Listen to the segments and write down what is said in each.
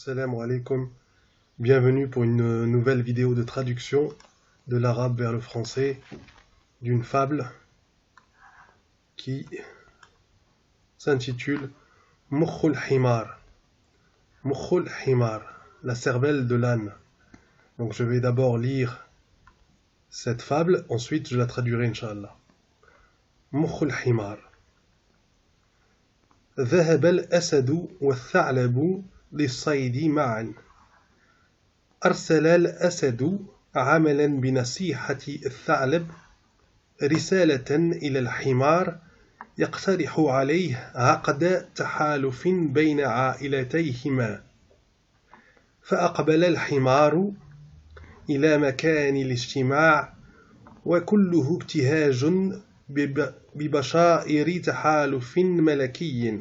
Assalamu alaikum. Bienvenue pour une nouvelle vidéo de traduction de l'arabe vers le français d'une fable qui s'intitule Mukhul Himar. Mukhul Himar, la cervelle de l'âne. Donc je vais d'abord lire cette fable, ensuite je la traduirai Inch'Allah. Mukhul Himar. ذهب الأسد والثعلب للصيد معا. أرسل الأسد عملا بنصيحة الثعلب رسالة إلى الحمار يقترح عليه عقد تحالف بين عائلتيهما. فأقبل الحمار إلى مكان الاجتماع وكله ابتهاج ببشائر تحالف ملكي،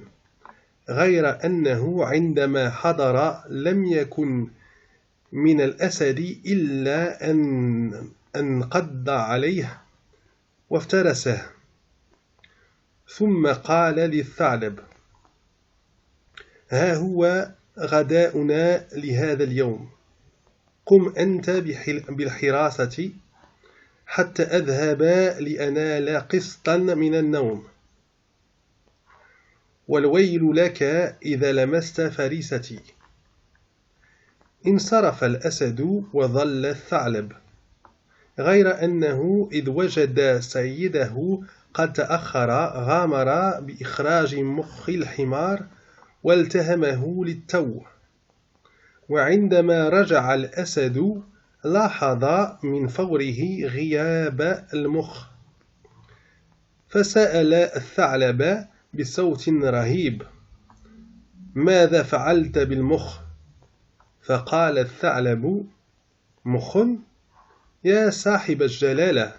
غير أنه عندما حضر لم يكن من الأسد إلا أن انقض عليه وافترسه، ثم قال للثعلب: ها هو غداؤنا لهذا اليوم، قم أنت بالحراسة حتى أذهب لأنال قسطا من النوم، والويل لك إذا لمست فريستي. انصرف الأسد وظل الثعلب، غير أنه إذ وجد سيده قد تأخر غامر بإخراج مخ الحمار والتهمه للتو. وعندما رجع الأسد لاحظ من فوره غياب المخ، فسأل الثعلب بصوت رهيب: ماذا فعلت بالمخ؟ فقال الثعلب: مخ؟ يا صاحب الجلالة،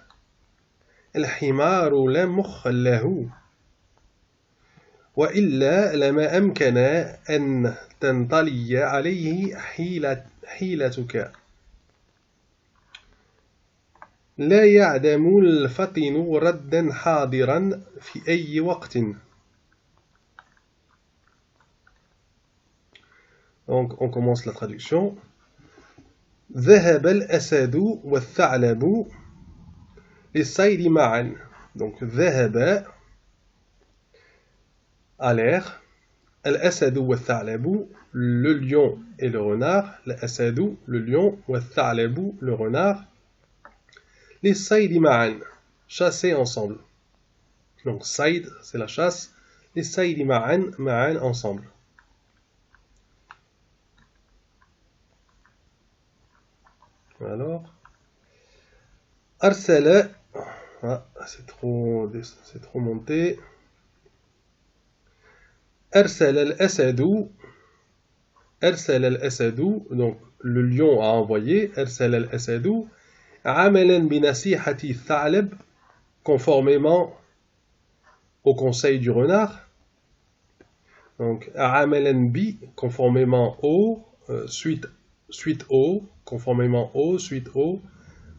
الحمار لا مخ له، وإلا لما أمكن أن تنطلي عليه حيلتك. لا يعدم الفطن ردا حاضرا في أي وقت. Donc on commence la traduction. ذهب الأسد والثعلب للصيد معا. Donc ذهب allèrent الأسد والثعلب, le lion et le renard, الأسد le lion والثعلب le renard, للصيد معا, chasser ensemble. Donc صيد c'est la chasse, للصيد معا, معا ensemble. Alors, أرسل, c'est trop monté. أرسل الأسد, donc le lion a envoyé, أرسل الأسد عملا بنصيحة الثعلب, conformément au conseil du renard. Donc عملا ب, conformément au, suite au, conformément au, suite au,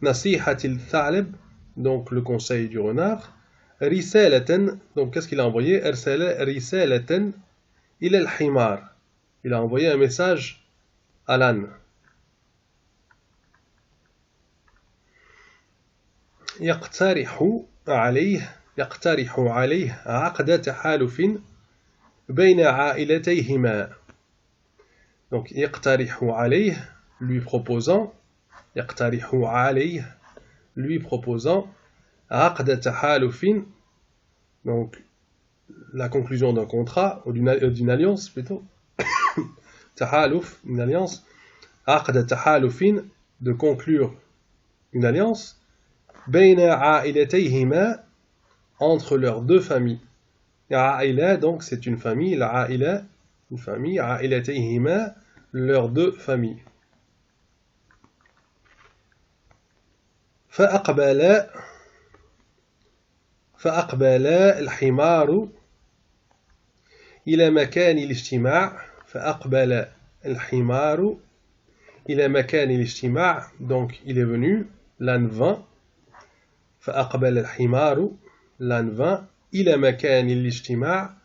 نصيحة الثعلب, donc le conseil du renard. رسالة, donc qu'est-ce qu'il a envoyé? أرسل رسالة إلى الحمار, il a envoyé un message à l'âne. يقترح عليه عقد تحالف بين عائلتيهما. Donc يقترح عليه, lui proposant, يقترح عليه, lui proposant, عقد تحالف, donc la conclusion d'un contrat ou d'une alliance plutôt. تحالف, une alliance. عقد تحالف, de conclure une alliance. بين عائلتيهما, entre leurs deux familles. عائلة, donc c'est une famille, العائلة, une famille, عائلتيهما, leurs deux familles. فأقبل الحمار إلى مكان الاجتماع. فأقبل الحمار إلى مكان الاجتماع, donc il est venu, l'âne vint. فأقبل الحمار, l'âne vint, إلى مكان الاجتماع,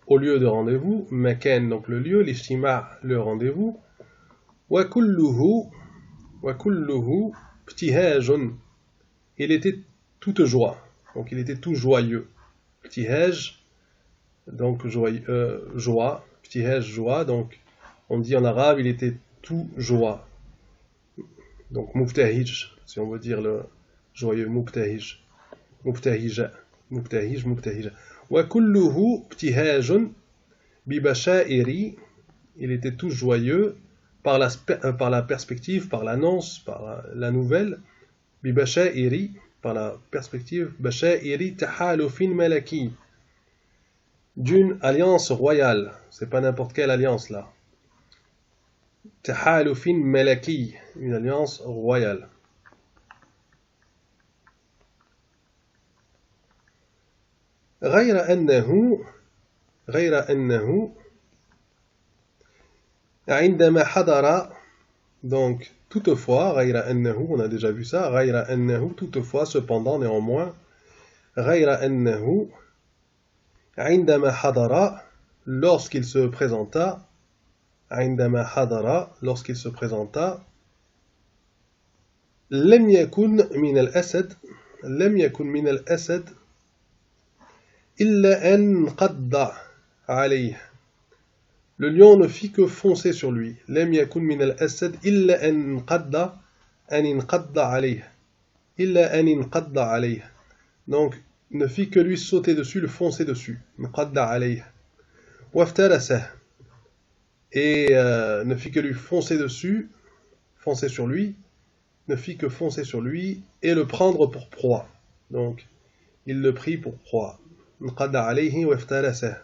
au lieu de rendez-vous. مكان, donc le lieu, الاجتماع, le rendez-vous. وكله وكله ابتهاج. Il était toute joie. Donc il était tout joyeux. Ibtihaj, donc joie. Ibtihaj, joie. Donc on dit en arabe, il était tout joie. Donc mubtahij, si on veut dire le joyeux, mubtahij. Mubtahija. Mubtahij, mubtahija. Wa kulluhu ibtihajun bibashairi. Il était tout joyeux par la perspective, par l'annonce, par la nouvelle. Bibashairi, par la perspective, bashairi tahalufin malaki, d'une alliance royale. C'est pas n'importe quelle alliance là. Tahalufin malaki, une alliance royale. غير أنه عندما حضر, donc toutefois, غير أنه, on a déjà vu ça, غير أنه, toutefois, cependant, néanmoins, غير أنه عندما حضر, lorsqu'il se présenta, عندما حضر, lorsqu'il se présenta, لم يكن من الأسد, لم يكن من الأسد إلا أن انقض عليه. Le lion ne fit que foncer sur lui. لم يكن من الأسد إلا أن انقض عليه. إلا أن انقض عليه. Donc, ne fit que lui sauter dessus, le foncer dessus. انقض عليه. وافترسه. Et ne fit que lui foncer dessus, foncer sur lui, ne fit que foncer sur lui et le prendre pour proie. Donc, il le prit pour proie. انقض عليه وافترسه.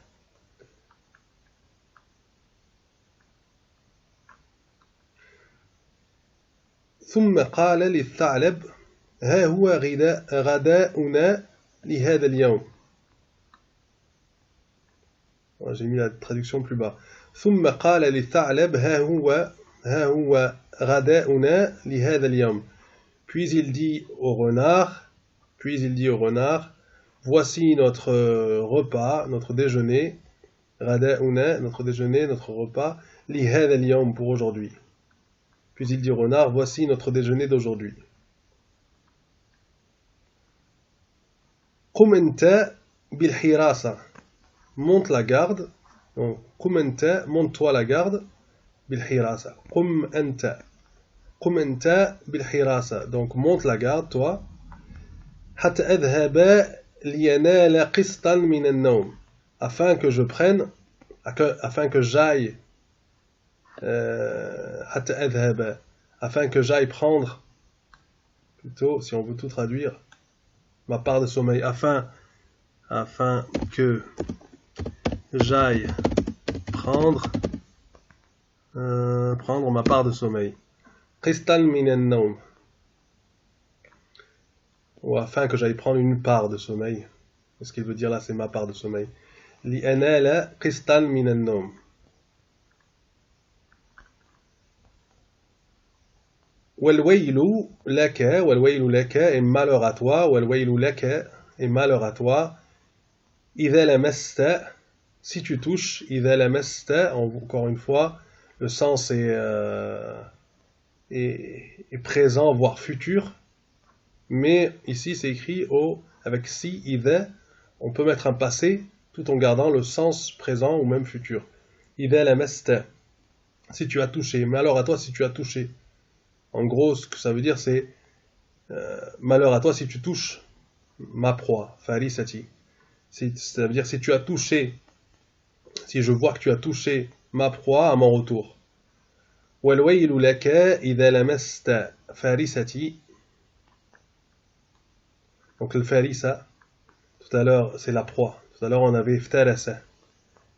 ثم قال للثعلب ها هو غداؤنا لهذا اليوم. J'ai mis la traduction plus bas. ثم قال للثعلب ها هو غداؤنا لهذا اليوم. Puis il dit au renard, voici notre repas, notre déjeuner, غداؤنا, notre déjeuner, notre repas, لهذا اليوم, pour aujourd'hui. Puis il dit au renard, voici notre déjeuner d'aujourd'hui. قم أنت بالحراسة. Monte la garde. Donc, قم أنت, monte-toi la garde. بالحراسة. قم أنت بالحراسة. Donc, monte la garde, toi. حتى أذهب لينال قسطا من النوم. Afin que je prenne, afin que j'aille, afin que j'aille prendre, plutôt si on veut tout traduire, ma part de sommeil, afin que j'aille prendre ma part de sommeil. Qistan min an-nawm. Ou afin que j'aille prendre une part de sommeil. Ce qu'il veut dire là, c'est ma part de sommeil. Li anala qistan min an-nawm. Walwaylu laka, et malheur à toi, walwaylu laka, et malheur à toi. Idha lamasta, si tu touches, idha lamasta, encore une fois, le sens est présent, voire futur, mais ici c'est écrit avec si, idha, on peut mettre un passé tout en gardant le sens présent ou même futur. Idha lamasta, si tu as touché, malheur à toi si tu as touché. En gros, ce que ça veut dire, c'est malheur à toi si tu touches ma proie, farisati. Ça veut dire si tu as touché, si je vois que tu as touché ma proie à mon retour. Walwaylu laka idha lamasta farisati. Donc le farisa, tout à l'heure, c'est la proie. Tout à l'heure, on avait iftarasa.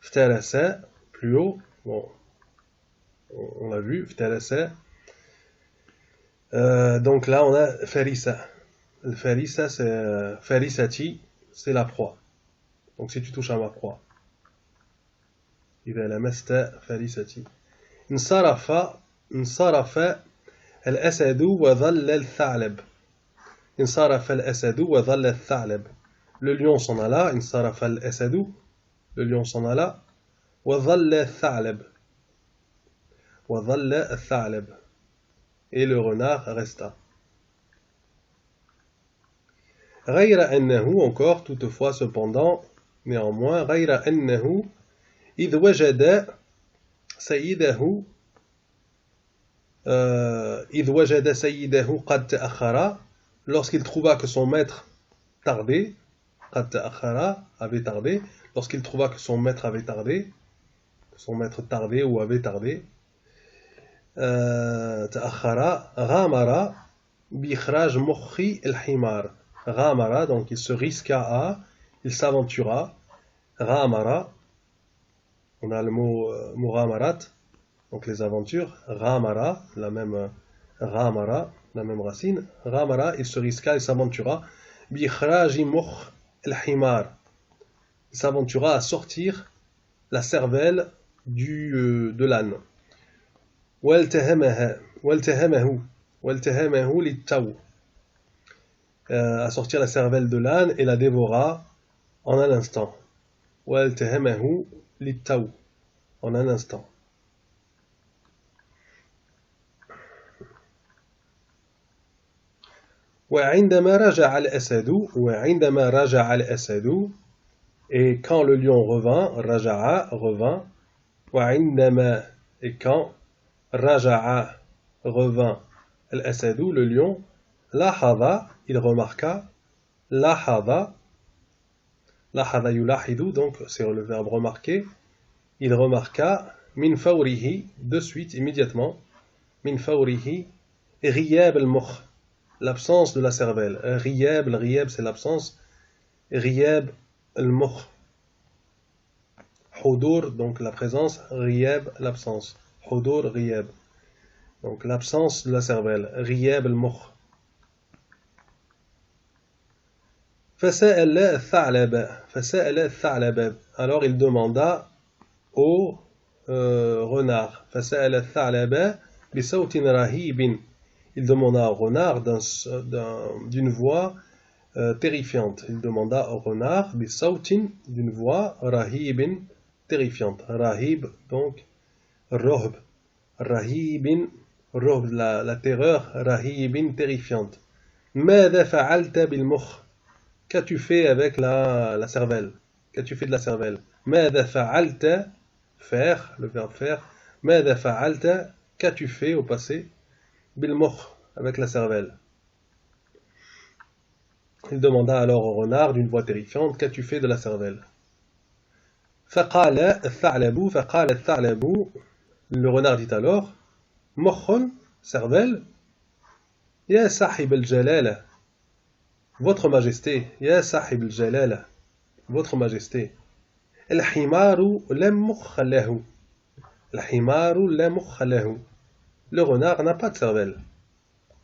Iftarasa, plus haut. Bon, on l'a vu, iftarasa. Donc là on a farisa. Le farisa c'est farisati, c'est la proie. Donc si tu touches à ma proie. إذا لمست فريستي. انصرف الأسد وظل الثعلب. انصرف الأسد وظل الثعلب. Le lion s'en alla. انصرف الأسد. Le lion s'en alla. وظل الثعلب. وظل الثعلب. Et le renard resta. غير أنه, encore, toutefois, cependant, néanmoins, غير أنه إذ وجد سيده قد تأخر, lorsqu'il trouva que son maître tardait, قد تأخر, avait tardé, lorsqu'il trouva que son maître avait tardé, son maître tardait ou avait tardé, تأخر, غامر بإخراج مخ الحمار. غامر, donc il se risqua à, il s'aventura, غامر, on a le mot مغامرات, donc les aventures, غامر, la même غامر, la même racine, غامر, il se risqua, il s'aventura, بإخراج مخ الحمار, il s'aventura à sortir la cervelle de l'âne. والتهمه للتو, à sortir la cervelle de l'âne et la dévora en un instant. والتهمه للتو, en un instant. وعندما رجع الأسد, et quand le lion revint, رجع, revint, وعندما, et quand, رجع, revint, الأسد, le lion, لاحظ, il remarqua, لاحظ يلاحظ, donc c'est le verbe remarquer, il remarqua, min fawrihi, de suite, immédiatement, min fawrihi, غياب المخ, l'absence de la cervelle. Riyab c'est l'absence, غياب المخ, حضور, donc la présence, غياب, l'absence, حضور غياب, donc l'absence de la cervelle, غياب المخ. فسأل الثعلب, alors il demanda au renard, فسأل الثعلب بصوت رهيب, il demanda au renard d'une voix terrifiante. Il demanda au renard بصوت, d'une voix رهيب, terrifiante. Rahib, donc rohb, rahib, rohb, la terreur, rahib, terrifiante. ماذا فعلت بالمخ, qu'as-tu fait avec la cervelle, qu'as-tu fait de la cervelle. ماذا فعلت, faire, le verbe faire. ماذا فعلت, qu'as-tu fait au passé, بالمخ, avec la cervelle. Il demanda alors au renard d'une voix terrifiante, qu'as-tu fait de la cervelle. فقال الثعلب, le renard dit alors, مخ, cervelle, يا صاحب الجلالة, votre majesté, يا صاحب الجلالة, votre majesté. الحمار لا مخ له, الحمار لا مخ له, le renard n'a pas de cervelle.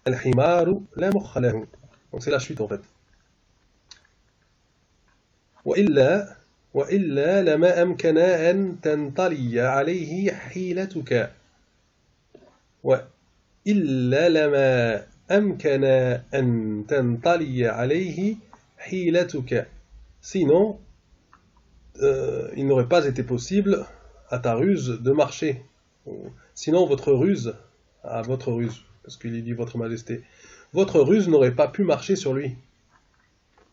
الحمار لا مخ له, donc c'est la chute en fait. وإلا لما أمكن أن تنطلي عليه حيلتك. وإلا لما أمكن أن تنطلي عليه حيلتك. Sinon, il n'aurait pas été possible à ta ruse de marcher. Sinon, votre ruse, parce qu'il dit votre majesté, votre ruse n'aurait pas pu marcher sur lui.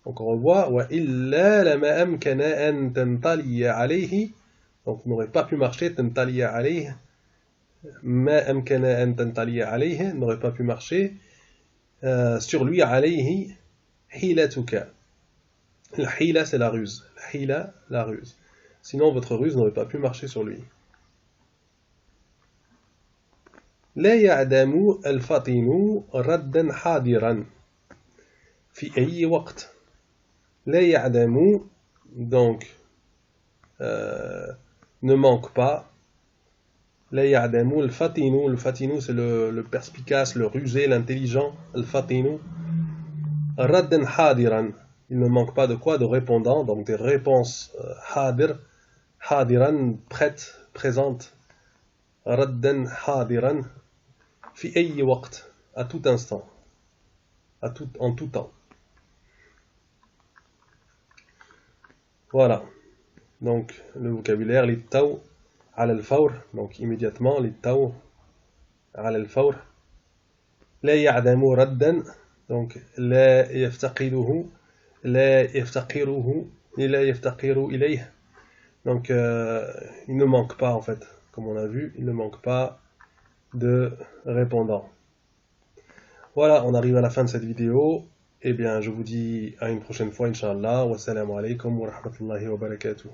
Donc on revoit, وَإِلَّا لَمَا أَمْكَنَ أَن تَنْطَلِيَ عَلَيْهِ, donc n'aurait pas pu marcher, تَنْطَلِيَ عَلَيْهِ, مَا أَمْكَنَ أَن تَنْطَلِيَ عَلَيْهِ, n'aurait pas pu marcher sur lui, عَلَيْهِ حِيلَتُكَ. La hila c'est la ruse, la hila, la ruse. Sinon votre ruse n'aurait pas pu marcher sur lui. لا يعدم الفطن ردا حاضرا في أي وقت. لا يعدم, donc ne manque pas. لا يعدم الفطن, le fatinu c'est le perspicace, le rusé, l'intelligent. الفطن ردا حاضرا, il ne manque pas de quoi, de répondants, donc des réponses hadir, hadiran, prêtes, présentes. ردا حاضرا في أي وقت, à tout instant, en tout temps. Voilà, donc le vocabulaire, للتو على الفور, donc immédiatement, للتو على الفور. لا يعدم ردا، donc لا يفتقده، لا يفتقره، لا يفتقر إليه. Donc il ne manque pas, en fait, comme on a vu, il ne manque pas de répondants. Voilà, on arrive à la fin de cette vidéo. Eh bien, je vous dis à une prochaine fois, Inch'Allah. Wassalamu alaikum wa rahmatullahi wa barakatuh.